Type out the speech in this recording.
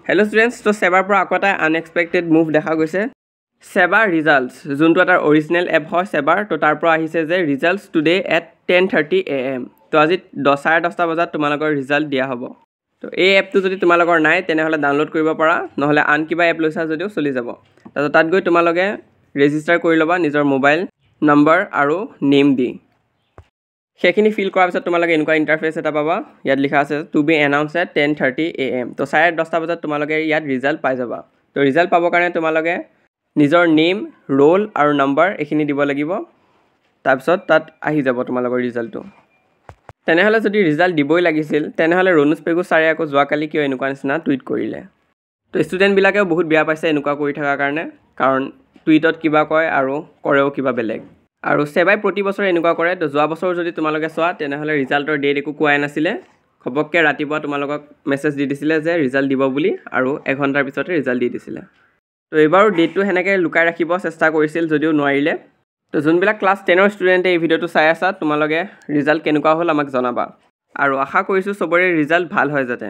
Hello students, so Seba pro akota unexpected move dekha goise. Seba results, juntu atar original app hoy Seba to tar pro ahise je results today at 10:30 am. To aji 10:30 bajat tumalogor result dia hobo. To ei app tu jodi tumalogor nai tene hole download koribo para nohole an kiba app loisa jodio choli jabo. Tato tat goi tumaloge register kori loba nijor mobile number aru name di. সেইখিনি feel কৰাৰ পিছত তোমালোকে এনেকুৱা interface এটা পাবা ইয়াত লিখা আছে to be announced at 10:30 am তো 10:30 বজাত তোমালোকে ইয়াত ৰিজাল্ট পাই যাবা তো ৰিজাল্ট পাবৰ কাৰণে তোমালোকে নিজৰ নেম ৰোল আৰু নাম্বাৰ এখিনি দিব লাগিব তাৰ পিছত তাত আহি যাব তোমালোকৰ ৰিজাল্টটো তেনেহলে যদি ৰিজাল্ট দিবই লাগিছিল তেনেহলে ৰনুজ পেগু সাৰে আকৌ যোৱাকালি কিয় এনেকুৱা নিচিনা টুইট কৰিলে তো ষ্টুডেন্ট বিলাকেও বহুত বেয়া পাইছে এনেকুৱা কৰি থাকাৰ কাৰণে কাৰণ টুইটত কিবা কয় আৰু কৰেও কিবা বেলেগ আৰু সেবাই প্ৰতি বছৰ এনেকুৱা কৰে তো যোৱা বছৰ যদি তোমালোকে সোৱা তেনেহলে ৰিজাল্টৰ ডেট একো কোৱাই নাছিলে খবককে ৰাতিপুৱা তোমালোকক মেছেজ দি দিছিলে যে ৰিজাল্ট দিব বুলি আৰু 1 ঘণ্টাৰ পিছতে ৰিজাল্ট দি দিছিলে তো এবাৰ ডেটটো হেনেকে লুকাই ৰাখিব চেষ্টা কৰিছিল যদিও নোৱাৰিলে তো যোনবিলাক ক্লাস 10 ৰ ষ্টুডেন্টে এই ভিডিওটো চাই আছা তোমালোকে ৰিজাল্ট কেনেকুৱা হ'ল আমাক জনাবা আৰু আশা কৰিছো সবৰে ৰিজাল্ট ভাল হয় যাতে